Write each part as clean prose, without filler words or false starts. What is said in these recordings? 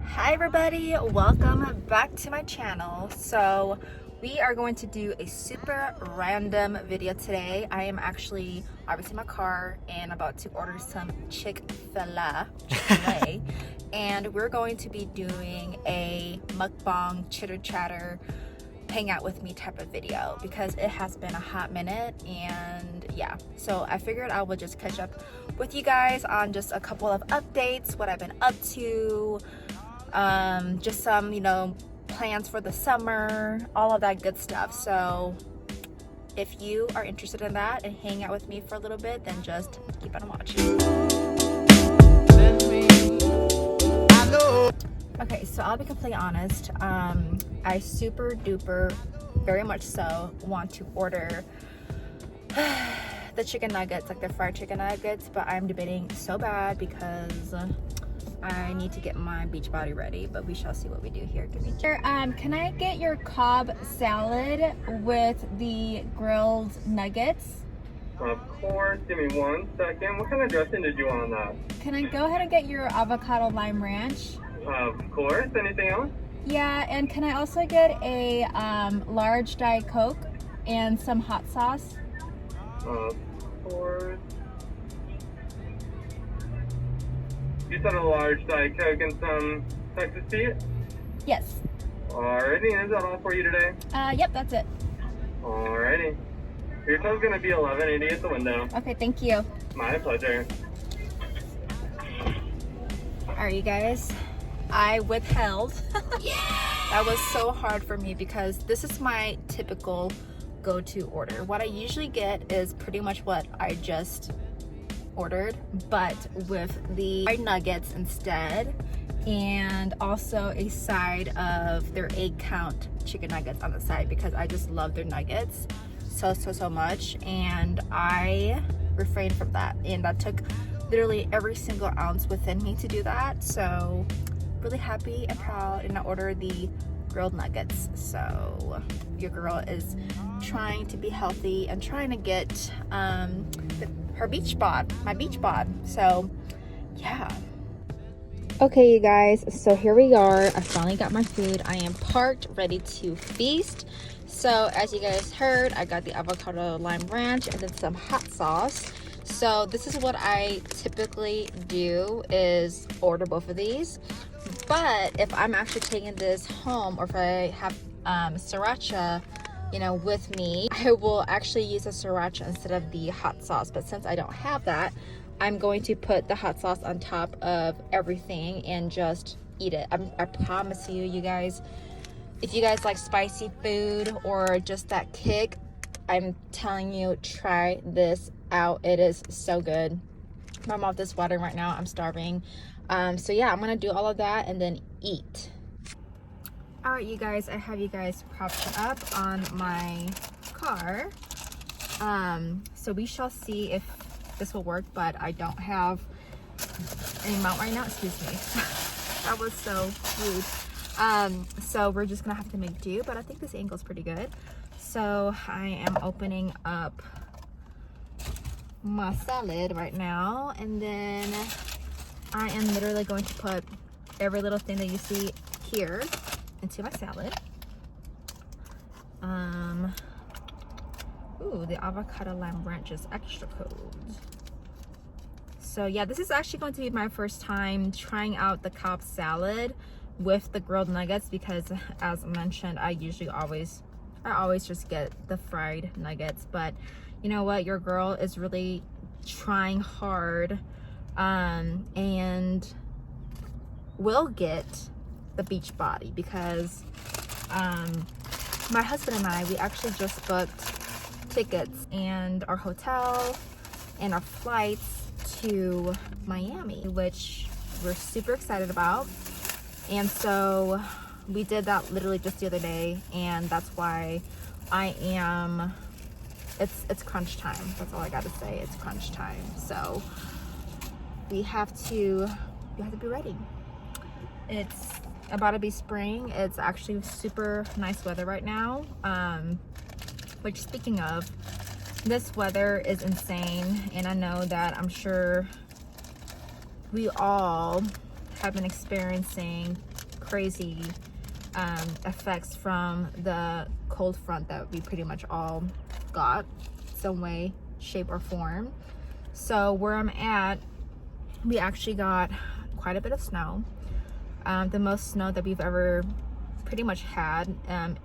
Hi everybody, welcome back to my channel. So we are going to do a super random video today. I am actually obviously in my car and about to order some Chick-fil-A and we're going to be doing a mukbang chitter chatter hang out with me type of video because it has been a hot minute. And yeah, so I figured I would just catch up with you guys on just a couple of updates, what I've been up to, just some, plans for the summer, all of that good stuff. So if you are interested in that and hang out with me for a little bit, then just keep on watching. Okay, so I'll be completely honest. I super duper, very much so, want to order the chicken nuggets, like the fried chicken nuggets, but I'm debating so bad because I need to get my beach body ready, but we shall see what we do here. Give me can I get your Cobb salad with the grilled nuggets? Of course. Give me 1 second. What kind of dressing did you want on that? Can I go ahead and get your avocado lime ranch? Of course. Anything else? Yeah, and can I also get a large Diet Coke and some hot sauce? Of course. You said a large Diet Coke and some Texas tea? Yes. Alrighty, is that all for you today? Yep, that's it. Alrighty. Your total's gonna be $11.80 at the window. Okay, thank you. My pleasure. Alright, you guys. I withheld. That was so hard for me because this is my typical go-to order. What I usually get is pretty much what I just ordered, but with the fried nuggets instead, and also a side of their 8-count chicken nuggets on the side because I just love their nuggets so much, and I refrained from that, and that took literally every single ounce within me to do that. So really happy and proud, and I ordered the grilled nuggets. So your girl is trying to be healthy and trying to get her beach bod, my beach bod. So yeah. Okay, you guys, so here we are. I finally got my food. I am parked, ready to feast. So as you guys heard, I got the avocado lime ranch and then some hot sauce. So this is what I typically do, is order both of these. But if I'm actually taking this home, or if I have sriracha, with me, I will actually use the sriracha instead of the hot sauce. But since I don't have that, I'm going to put the hot sauce on top of everything and just eat it. I promise you guys, if you guys like spicy food or just that kick, I'm telling you, try this out. It is so good. My mouth is watering right now. I'm starving. So yeah, I'm gonna do all of that and then eat. All right, you guys, I have you guys propped up on my car. So we shall see if this will work, but I don't have any mount right now. Excuse me. That was so rude. So we're just gonna have to make do, but I think this angle is pretty good. So I am opening up my salad right now, and then I am literally going to put every little thing that you see here into my salad. Ooh, the avocado lime ranch is extra cold. So yeah, this is actually going to be my first time trying out the Cobb salad with the grilled nuggets because, as mentioned, I always just get the fried nuggets. But you know what, your girl is really trying hard, and will get the beach body because my husband and I, we actually just booked tickets and our hotel and our flights to Miami, which we're super excited about. And so we did that literally just the other day, and that's why it's crunch time. That's all I gotta say. It's crunch time. So we have to be ready. It's about to be spring. It's actually super nice weather right now. Which, speaking of, this weather is insane, and I know that I'm sure we all have been experiencing crazy effects from the cold front that we pretty much all got some way, shape, or form. So where I'm at, we actually got quite a bit of snow, the most snow that we've ever pretty much had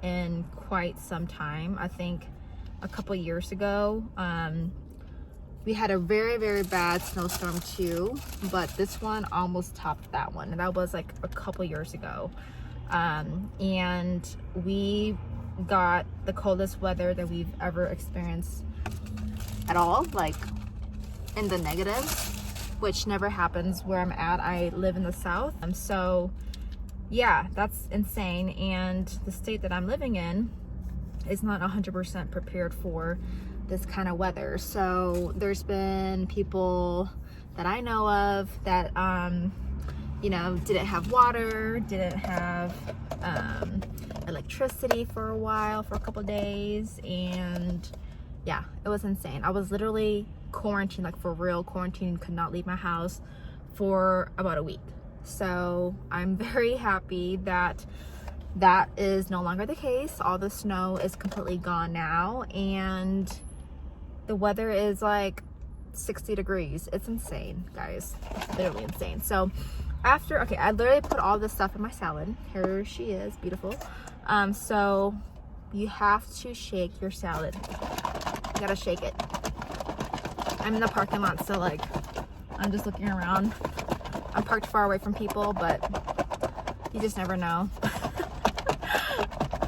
in quite some time. I think a couple years ago we had a very, very bad snowstorm too, but this one almost topped that one, and that was like a couple years ago. And we got the coldest weather that we've ever experienced at all, like in the negatives, which never happens where I'm at. I live in the South, so yeah, that's insane. And the state that I'm living in is not 100% prepared for this kind of weather. So there's been people that I know of that you know, didn't have water, didn't have electricity for a while, for a couple days, and yeah, it was insane. I was literally quarantined, like for real quarantined, could not leave my house for about a week. So I'm very happy that that is no longer the case. All the snow is completely gone now, and the weather is like 60 degrees. It's insane, guys. It's literally insane. So after, okay, I literally put all this stuff in my salad. Here she is, beautiful. So you have to shake your salad. You gotta shake it. I'm in the parking lot, so like I'm just looking around. I'm parked far away from people, but you just never know.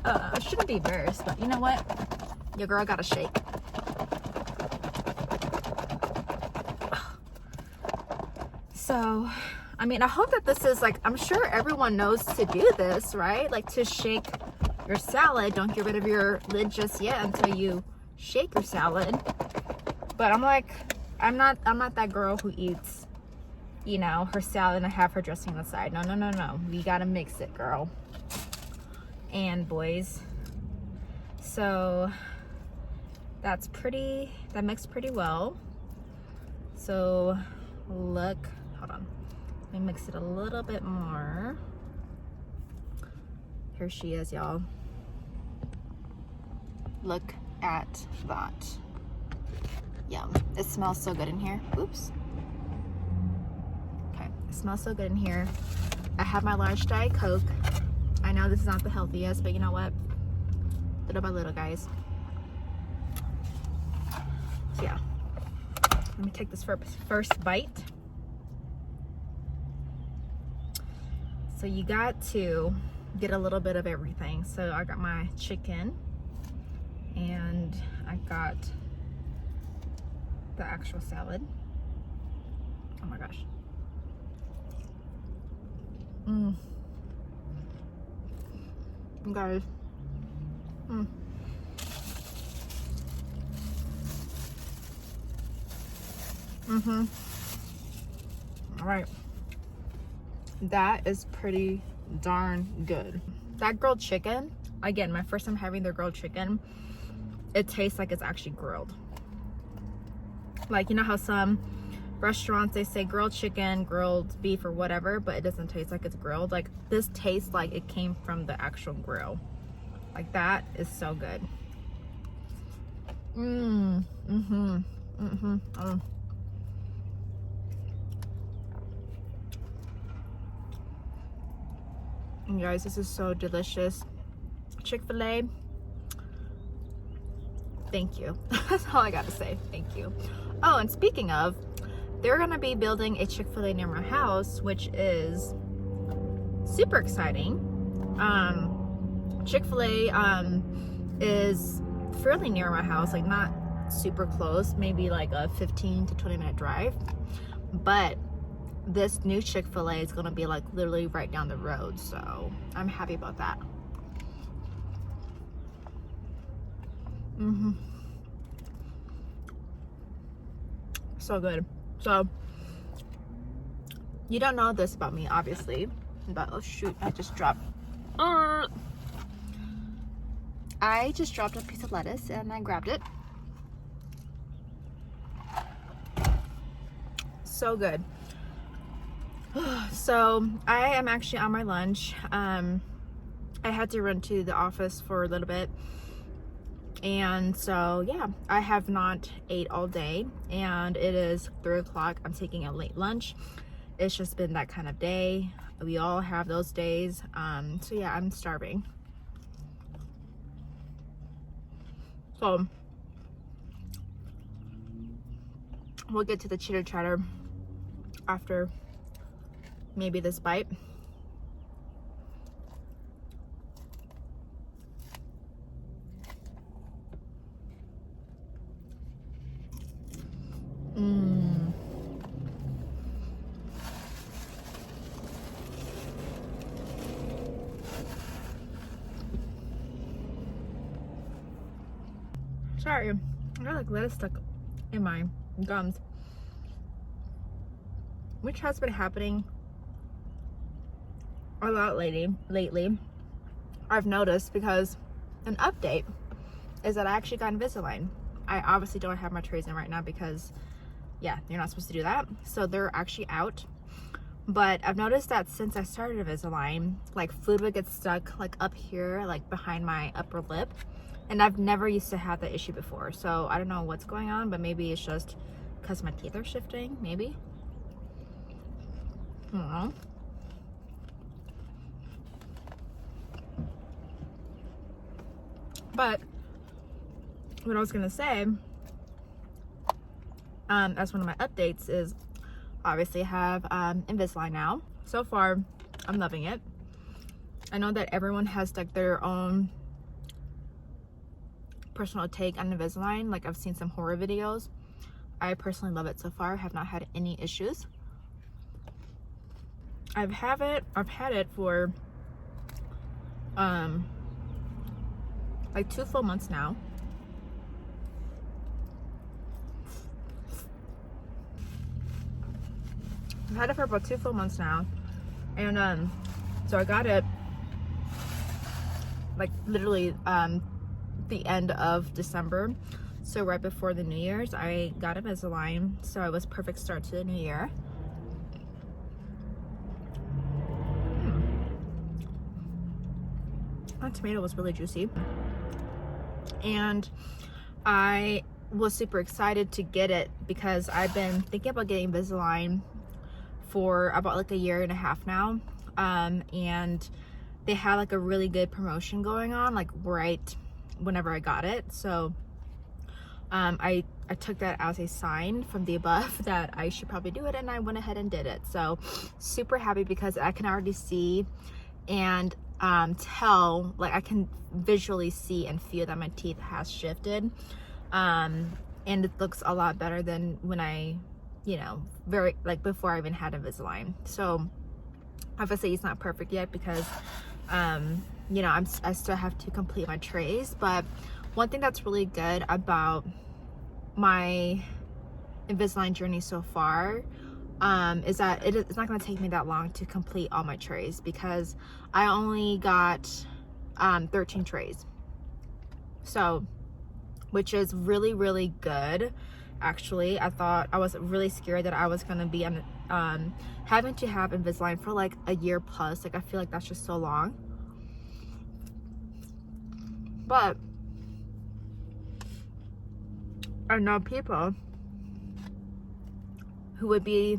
I shouldn't be embarrassed, but you know what? Your girl gotta shake. So, I mean, I hope that this is like, I'm sure everyone knows to do this, right? Like to shake your salad. Don't get rid of your lid just yet until you shake your salad. But I'm like, I'm not that girl who eats, you know, her salad and I have her dressing on the side. No, no, no, no. We gotta mix it, girl and boys. So that mixed pretty well. So look, hold on, let me mix it a little bit more. Here she is, y'all. Look at that. Yum. It smells so good in here. Oops. Okay, it smells so good in here. I have my large Diet Coke. I know this is not the healthiest, but you know what? Little by little, guys. So yeah. Let me take this first bite. So you got to get a little bit of everything. So I got my chicken and I got the actual salad. Oh my gosh. Guys. All right. That is pretty darn good. That grilled chicken, again, my first time having their grilled chicken, it tastes like it's actually grilled. Like, you know how some restaurants, they say grilled chicken, grilled beef, or whatever, but it doesn't taste like it's grilled. Like, this tastes like it came from the actual grill. Like, that is so good. And guys, this is so delicious. Chick-fil-A, thank you. That's all I gotta say. Thank you. Oh, and speaking of, they're gonna be building a Chick-fil-A near my house, which is super exciting. Chick-fil-A is fairly near my house, like not super close, maybe like a 15 to 20 minute drive, but this new Chick-fil-A is gonna be like literally right down the road, so I'm happy about that. So good. So you don't know this about me, obviously, but oh shoot, I just dropped a piece of lettuce and I grabbed it. So good. So I am actually on my lunch. I had to run to the office for a little bit, and so yeah, I have not ate all day, and it is 3 o'clock. I'm taking a late lunch. It's just been that kind of day. We all have those days. So yeah, I'm starving. So we'll get to the chitter chatter after maybe this bite. Sorry, I got like lettuce stuck in my gums, which has been happening a lot lately. I've noticed, because an update is that I actually got Invisalign. I obviously don't have my trays in right now because, yeah, you're not supposed to do that. So they're actually out. But I've noticed that since I started Invisalign, like food would get stuck like up here, like behind my upper lip. And I've never used to have that issue before. So I don't know what's going on, but maybe it's just because my teeth are shifting, maybe. I don't know. But what I was gonna say, as one of my updates, is obviously have Invisalign now. So far, I'm loving it. I know that everyone has like their own personal take on Invisalign. Like, I've seen some horror videos. I personally love it so far. I have not had any issues. I've had it for like 2 full months now. I've had it for about 2 full months now, and so I got it like literally the end of December, so right before the New Year's I got Invisalign, so it was perfect start to the new year. That tomato was really juicy, and I was super excited to get it because I've been thinking about getting Invisalign for about like a year and a half now, and they had like a really good promotion going on like right whenever I got it. So I took that as a sign from the above that I should probably do it, and I went ahead and did it. So super happy because I can already see and tell, like I can visually see and feel that my teeth has shifted, and it looks a lot better than when I, you know, very like before I even had Invisalign. So obviously it's not perfect yet because you know, I still have to complete my trays. But one thing that's really good about my Invisalign journey so far is that it's not going to take me that long to complete all my trays, because I only got 13 trays, so which is really, really good. Actually, I was really scared that I was going to be on having to have Invisalign for like a year plus. Like, I feel like that's just so long. But I know people who would be,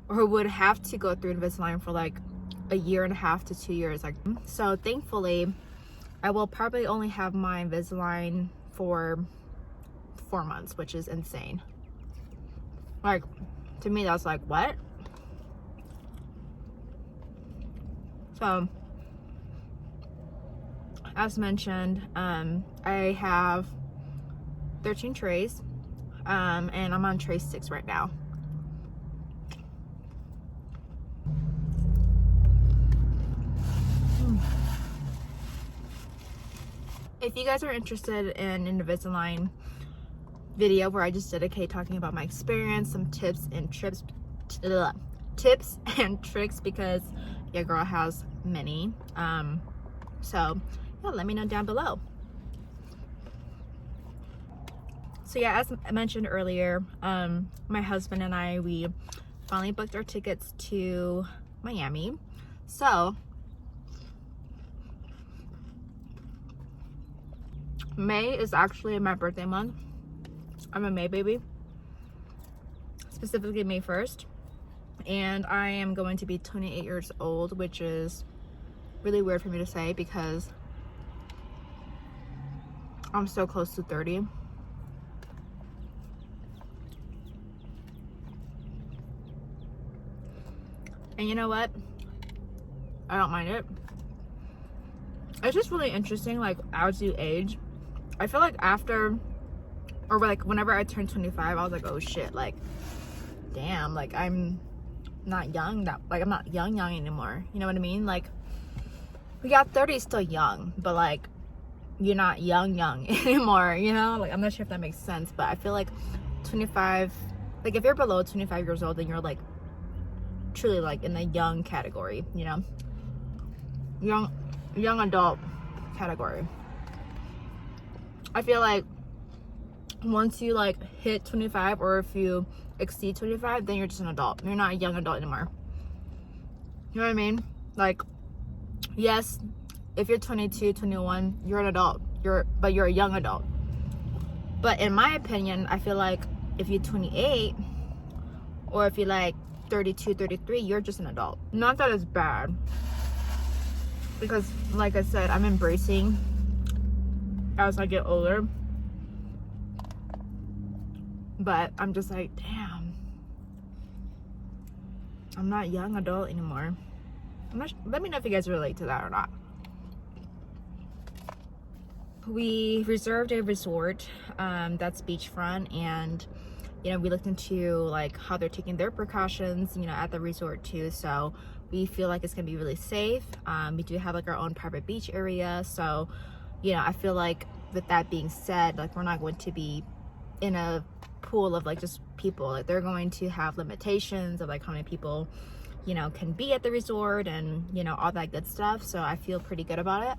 or who would have to go through Invisalign for like a year and a half to 2 years. Like, so thankfully I will probably only have my Invisalign for 4 months, which is insane. Like, to me that's like, what? So as mentioned, I have 13 trays, and I'm on tray 6 right now. If you guys are interested in an Invisalign video where I just dedicate talking about my experience, some tips and tricks, because your girl has many, so yeah, let me know down below. So yeah, as I mentioned earlier, my husband and I, we finally booked our tickets to Miami. So May is actually my birthday month. I'm a May baby, specifically May 1st, and I am going to be 28 years old, which is really weird for me to say because I'm so close to 30. And you know what? I don't mind it. It's just really interesting, like, as you age, I feel like after, or like whenever I turned 25, I was like, oh shit, like, damn, like, I'm not young, I'm not young anymore. You know what I mean? Like, we got 30 is still young, but like, you're not young anymore, you know? Like, I'm not sure if that makes sense, but I feel like 25, like, if you're below 25 years old, then you're like truly like in the young category, you know? Young adult category. I feel like once you like hit 25, or if you exceed 25, then you're just an adult. You're not a young adult anymore. You know what I mean? Like, yes, if you're 22, 21, you're an adult. But you're a young adult. But in my opinion, I feel like if you're 28, or if you're like 32, 33, you're just an adult. Not that it's bad, because like I said, I'm embracing as I get older, but I'm just like, damn, I'm not young adult anymore. Let me know if you guys relate to that or not. We reserved a resort that's beachfront, and you know, we looked into like how they're taking their precautions, you know, at the resort too. So we feel like it's gonna be really safe. We do have like our own private beach area, so you know, I feel like with that being said, like, we're not going to be in a pool of like just people. Like, they're going to have limitations of like how many people, you know, can be at the resort, and you know, all that good stuff. So I feel pretty good about it.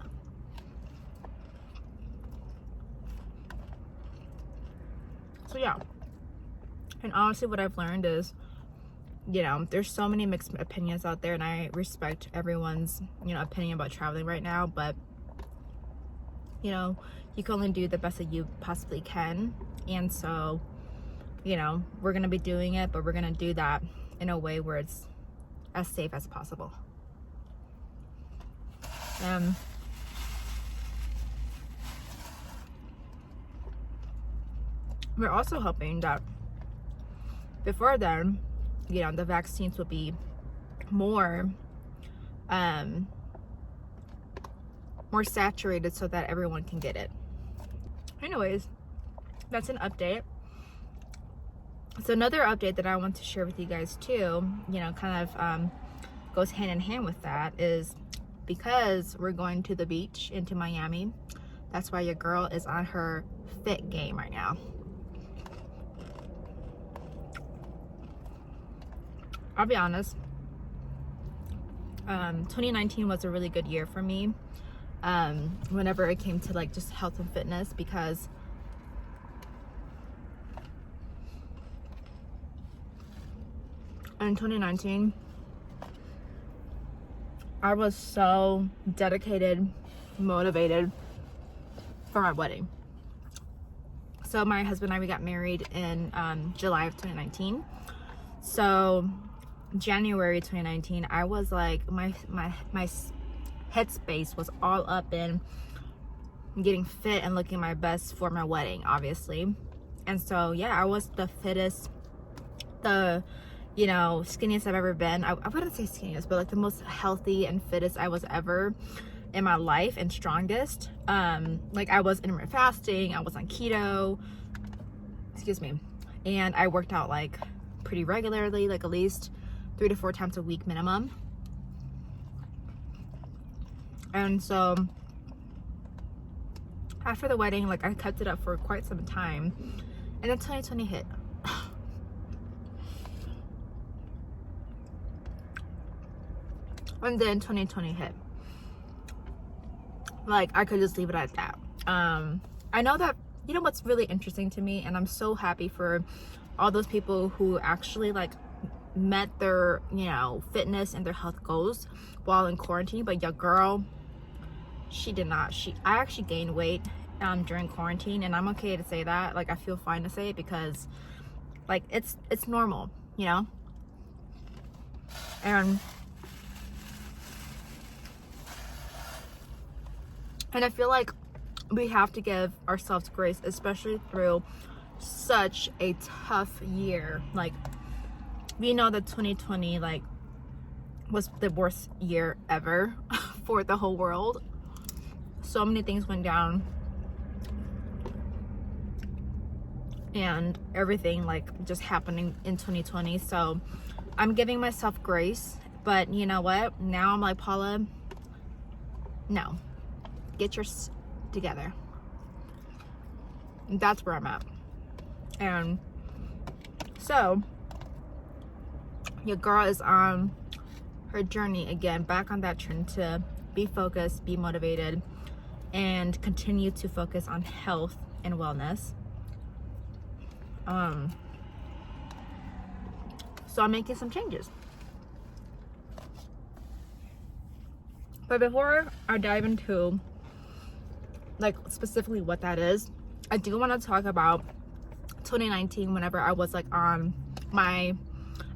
So yeah, and honestly, what I've learned is, you know, there's so many mixed opinions out there, and I respect everyone's, you know, opinion about traveling right now, but you know, you can only do the best that you possibly can. And so, you know, we're gonna be doing it, but we're gonna do that in a way where it's as safe as possible. We're also hoping that before then, you know, the vaccines will be more more saturated so that everyone can get it. Anyways, that's an update. So another update that I want to share with you guys too, you know, kind of goes hand in hand with that, is because we're going to the beach into Miami. That's why your girl is on her fit game right now. I'll be honest, 2019 was a really good year for me whenever it came to like just health and fitness, because in 2019 I was so dedicated, motivated for my wedding. So my husband and I, we got married in July of 2019. So January 2019, I was like, my headspace was all up in getting fit and looking my best for my wedding, obviously. And so yeah, I was the fittest, the, you know, skinniest I've ever been. I wouldn't say skinniest, but like the most healthy and fittest I was ever in my life, and strongest. Like, I was intermittent fasting, I was on keto, excuse me, and I worked out like pretty regularly, like at least 3 to 4 times a week minimum. And so after the wedding, like, I kept it up for quite some time, and then 2020 hit. And then 2020 hit. Like, I could just leave it at that. I know that, you know what's really interesting to me, and I'm so happy for all those people who actually like met their, you know, fitness and their health goals while in quarantine. But your girl, she did not. I actually gained weight during quarantine, and I'm okay to say that. Like, I feel fine to say it because like it's normal, you know. And I feel like we have to give ourselves grace, especially through such a tough year. Like, we know that 2020 like was the worst year ever for the whole world. So many things went down, and everything like just happening in 2020. So I'm giving myself grace. But you know what? Now I'm like, Paula, no, get your together. That's where I'm at. And so your girl is on her journey again, back on that trend to be focused, be motivated, and continue to focus on health and wellness. So I'm making some changes. But before I dive into like specifically what that is, I do want to talk about 2019, whenever I was like on my,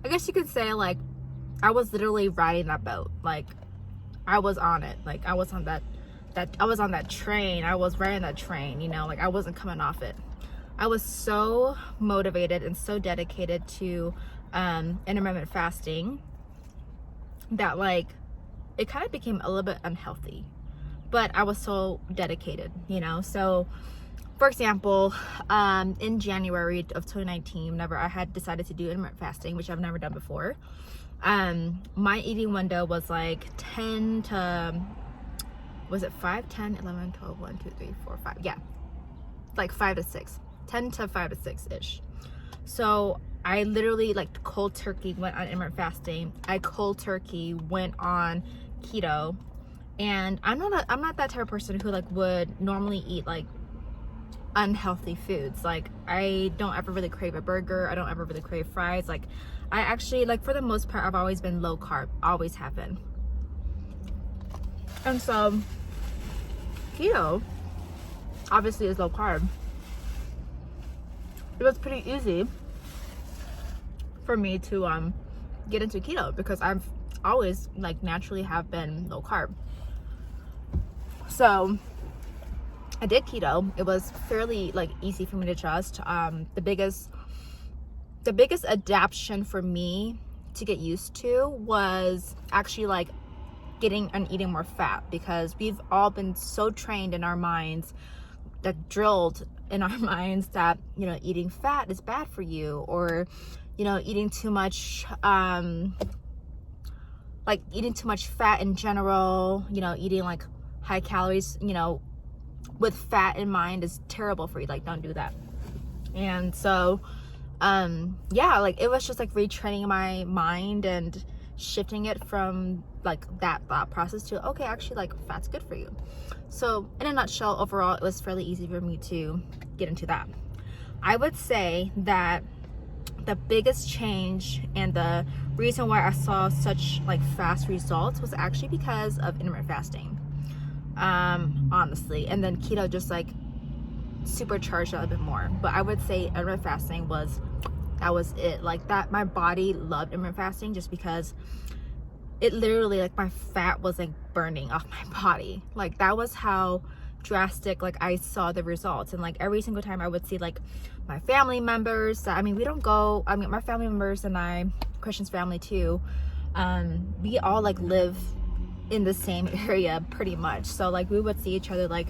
I guess you could say, like, I was literally riding that boat. Like, I was on it. Like, I was on that I was on that train. I was riding that train, you know, like I wasn't coming off it. I was so motivated and so dedicated to intermittent fasting that like it kind of became a little bit unhealthy, but I was so dedicated, you know. So for example, in January of 2019, whenever I had decided to do intermittent fasting, which I've never done before, my eating window was like 10 to, was it 5, 10, 11, 12, 1, 2, 3, 4, 5, yeah, like 5 to 6, 10 to 5 to 6-ish. So I literally like cold turkey went on intermittent fasting. I cold turkey went on keto, and I'm not that type of person who like would normally eat like unhealthy foods. Like, I don't ever really crave a burger. I don't ever really crave fries. Like, I actually, like, for the most part, I've always been low carb, always have been. And so keto obviously is low carb. It was pretty easy for me to get into keto because I've always like naturally have been low carb. So I did keto. It was fairly like easy for me to trust. The biggest adaptation for me to get used to was actually like getting and eating more fat, because we've all been so trained in our minds, that drilled in our minds that, you know, eating fat is bad for you, or, you know, eating too much like eating too much fat in general, you know, eating like high calories, you know, with fat in mind is terrible for you. Like, don't do that. And so yeah, like it was just like retraining my mind and shifting it from like that thought process to, okay, actually like fat's good for you. So in a nutshell, overall, it was fairly easy for me to get into that. I would say that the biggest change and the reason why I saw such like fast results was actually because of intermittent fasting, honestly. And then keto just like supercharged a little bit more. But I would say intermittent fasting was it. Like, that, my body loved intermittent fasting just because it literally, like, my fat was like burning off my body. Like, that was how drastic like I saw the results. And like every single time I would see like my family members, I mean, my family members and I, Christian's family too, we all like live in the same area pretty much. So like we would see each other like,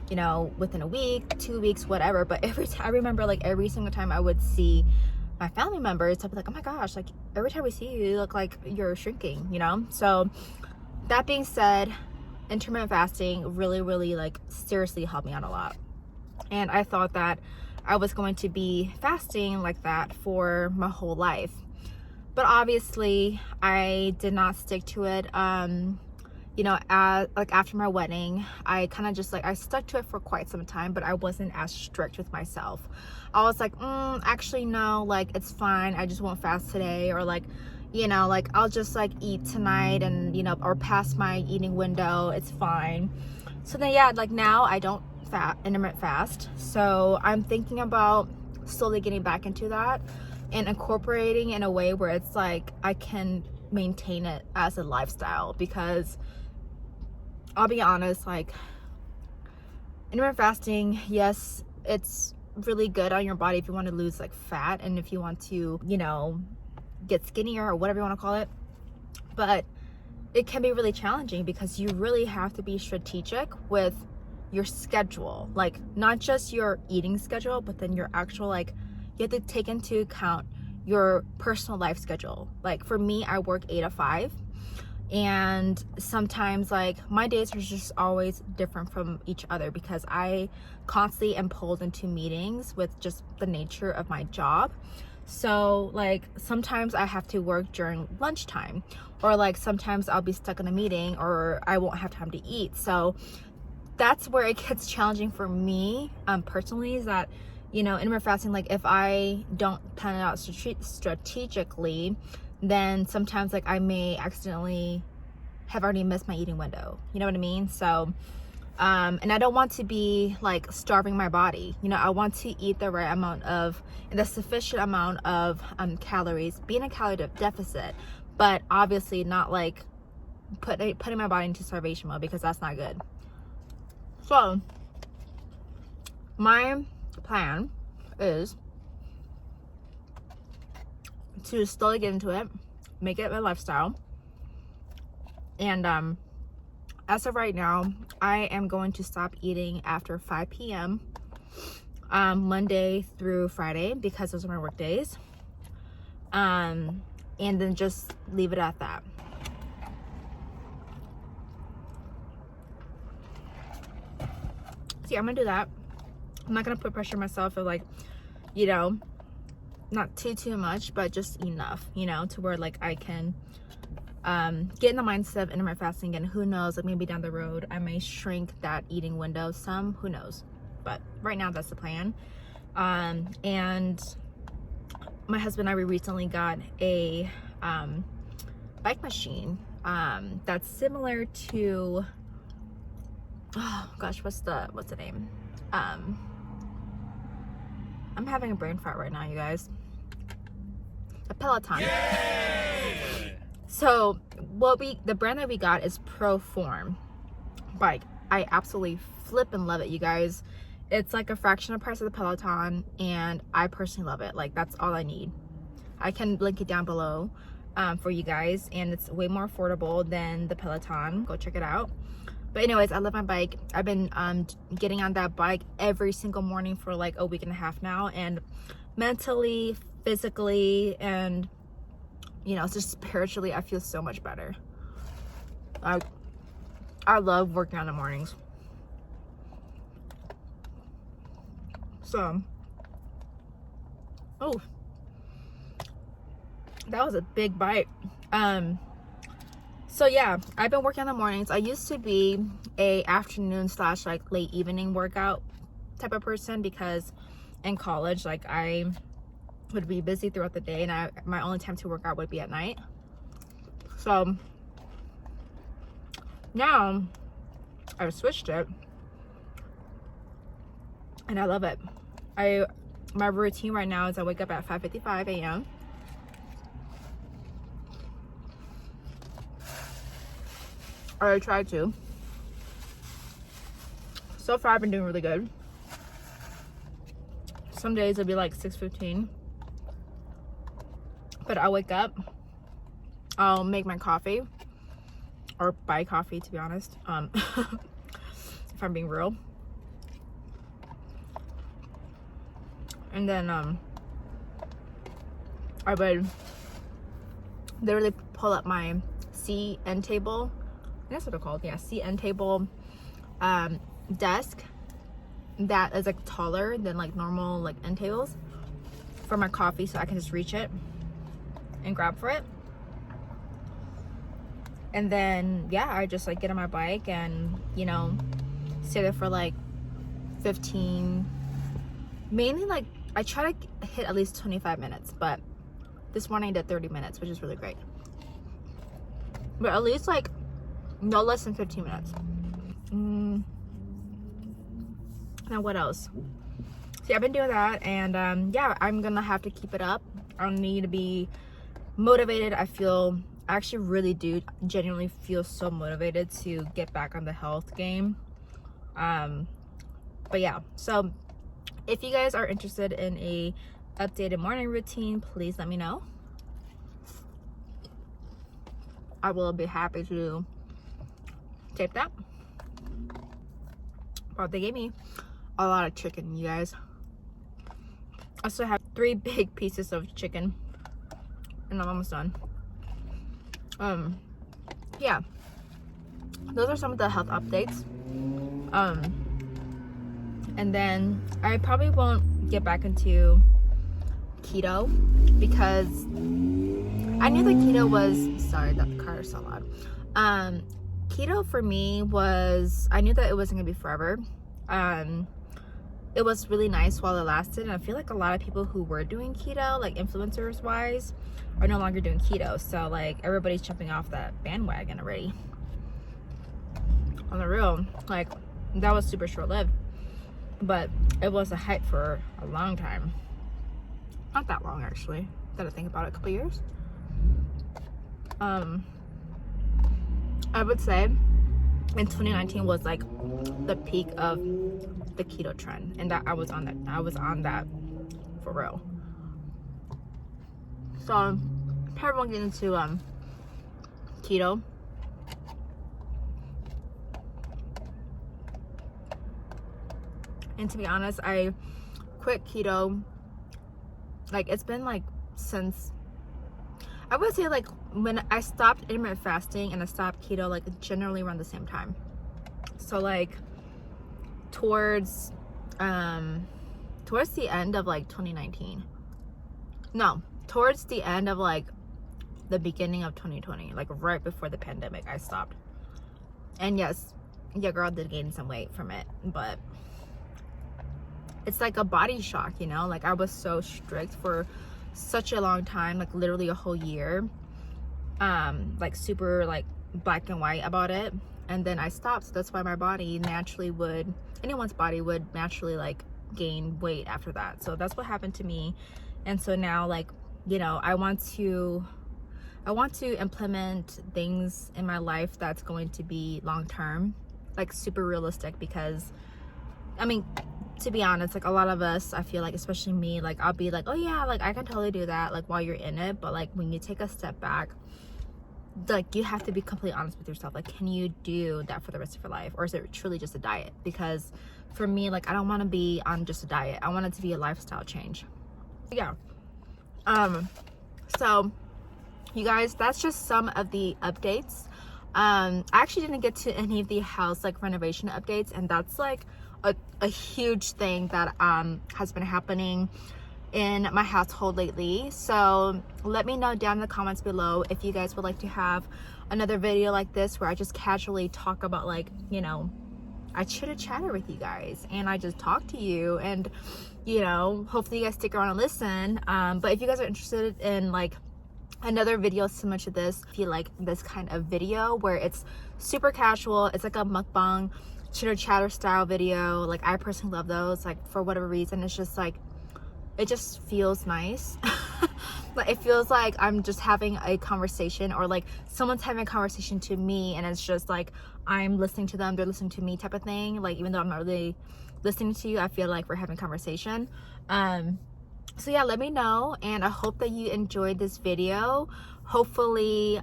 you know, within a week, 2 weeks, whatever. But I remember like every single time I would see my family members, I'd be like, oh my gosh, like every time we see you, you look like you're shrinking, you know? So that being said, intermittent fasting really like seriously helped me out a lot. And I thought that I was going to be fasting like that for my whole life. But obviously I did not stick to it. You you know, like after my wedding, I kind of just like, I stuck to it for quite some time, but I wasn't as strict with myself. I was like, actually no, like it's fine, I just won't fast today, or like, you know, like I'll just like eat tonight and, you know, or past my eating window, it's fine. So then yeah, like now I don't intermittent fast, so I'm thinking about slowly getting back into that and incorporating in a way where it's like I can maintain it as a lifestyle, because I'll be honest, like intermittent fasting, yes, it's really good on your body if you want to lose like fat and if you want to, you know, get skinnier or whatever you want to call it, but it can be really challenging because you really have to be strategic with your schedule, like not just your eating schedule, but then your actual, like you have to take into account your personal life schedule. Like for me, I work 8 to 5, and sometimes like my days are just always different from each other because I constantly am pulled into meetings with just the nature of my job. So like sometimes I have to work during lunchtime, or like sometimes I'll be stuck in a meeting or I won't have time to eat. So that's where it gets challenging for me personally, is that, you know, intermittent fasting, like if I don't plan it out strategically, then sometimes like I may accidentally have already missed my eating window, you know what I mean? So and I don't want to be like starving my body, you know, I want to eat the right amount of, and the sufficient amount of calories, be in a calorie deficit, but obviously not like putting my body into starvation mode, because that's not good. So my plan is to slowly get into it, make it a lifestyle, and as of right now, I am going to stop eating after 5 p.m. Monday through Friday, because those are my work days, and then just leave it at that. So yeah, I'm gonna do that. I'm not gonna put pressure on myself of like, you know, not too much, but just enough, you know, to where like I can get in the mindset of intermittent fasting, and who knows, like maybe down the road I may shrink that eating window some, who knows, but right now that's the plan. And my husband and I, we recently got a bike machine that's similar to, oh gosh, what's the name? I'm having a brain fart right now, you guys. A Peloton. Yay! So the brand that we got is Proform bike. I absolutely flip and love it, you guys. It's like a fraction of the price of the Peloton, and I personally love it. Like that's all I need. I can link it down below for you guys, and it's way more affordable than the Peloton. Go check it out. But anyways, I love my bike. I've been getting on that bike every single morning for like a week and a half now, and mentally, physically, and you know, just spiritually, I feel so much better. I love working on the mornings. So, oh, that was a big bite. So yeah, I've been working on the mornings. I used to be a afternoon / like late evening workout type of person, because in college, like I would be busy throughout the day, and my only time to work out would be at night. So now I've switched it, and I love it. My routine right now is I wake up at 5:55 a.m. or I try to. So far I've been doing really good. Some days it'll be like 6:15, but I'll wake up, I'll make my coffee, or buy coffee, to be honest, if I'm being real, and then I would literally pull up my end table, that's what they're called, yeah, end table desk that is like taller than like normal like end tables for my coffee, so I can just reach it and grab for it. And then yeah, I just like get on my bike and, you know, stay there for like 15, mainly like I try to hit at least 25 minutes, but this morning I did 30 minutes, which is really great. But at least like no less than 15 minutes. Now what else? See, I've been doing that, and yeah, I'm gonna have to keep it up. I need to be motivated. I actually really do genuinely feel so motivated to get back on the health game. But yeah, so if you guys are interested in a updated morning routine, please let me know. I will be happy to tape that. But they gave me a lot of chicken, you guys. I still have 3 big pieces of chicken and I'm almost done. Yeah, those are some of the health updates. And then I probably won't get back into keto because I knew that keto was, sorry, that car is so loud. Keto for me was, I knew that it wasn't gonna be forever. It was really nice while it lasted, and I feel like a lot of people who were doing keto, like influencers wise, are no longer doing keto. So like everybody's jumping off that bandwagon already. On the real, like that was super short-lived, but it was a hype for a long time. Not that long actually, that I think about it, a couple years. I would say in 2019 was like the peak of the keto trend, and that I was on that for real. So probably won't get into keto. And to be honest, I quit keto, like it's been like since, I would say like when I stopped intermittent fasting and I stopped keto, like generally around the same time. So like towards the end of like 2019. No, towards the end of like the beginning of 2020, like right before the pandemic, I stopped. And yes, your girl did gain some weight from it, but it's like a body shock, you know? Like I was so strict for such a long time, like literally a whole year, like super like black and white about it, and then I stopped. So that's why my body naturally would, anyone's body would naturally like gain weight after that. So that's what happened to me. And so now, like, you know, I want to implement things in my life that's going to be long term, like super realistic, because I mean, to be honest, like a lot of us, I feel like, especially me, like I'll be like, oh yeah, like I can totally do that, like while you're in it, but like when you take a step back, like you have to be completely honest with yourself. Like, can you do that for the rest of your life, or is it truly just a diet? Because for me, like I don't want to be on just a diet. I want it to be a lifestyle change. Yeah. So you guys, that's just some of the updates. I actually didn't get to any of the house like renovation updates, and that's like a huge thing that has been happening in my household lately. So let me know down in the comments below if you guys would like to have another video like this where I just casually talk about, like, you know, I chitter chatter with you guys and I just talk to you, and you know, hopefully you guys stick around and listen. But if you guys are interested in like another video similar to this, if you like this kind of video where it's super casual, it's like a mukbang chitter chatter style video, like I personally love those. Like for whatever reason, it's just like, it just feels nice. Like it feels like I'm just having a conversation, or like someone's having a conversation to me, and it's just like I'm listening to them, they're listening to me type of thing. Like even though I'm not really listening to you, I feel like we're having a conversation. So yeah, let me know, and I hope that you enjoyed this video. Hopefully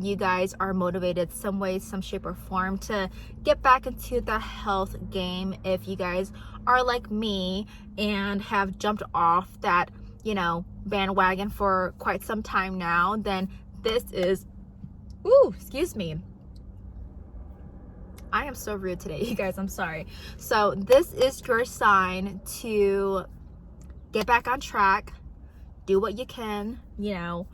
you guys are motivated some way, some shape or form to get back into the health game. If you guys are like me and have jumped off that, you know, bandwagon for quite some time now, then this is, ooh, excuse me, I am so rude today, you guys, I'm sorry. So this is your sign to get back on track, do what you can, you know,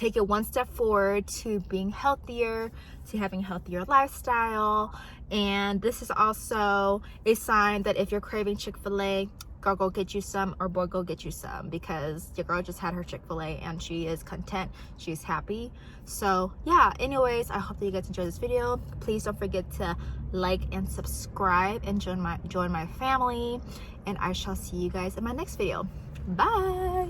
take it one step forward to being healthier, to having a healthier lifestyle. And this is also a sign that if you're craving Chick-fil-A, girl, go get you some, or boy, go get you some, because your girl just had her Chick-fil-A and she is content, she's happy. So yeah, anyways, I hope that you guys enjoyed this video. Please don't forget to like and subscribe and join my family, and I shall see you guys in my next video. Bye.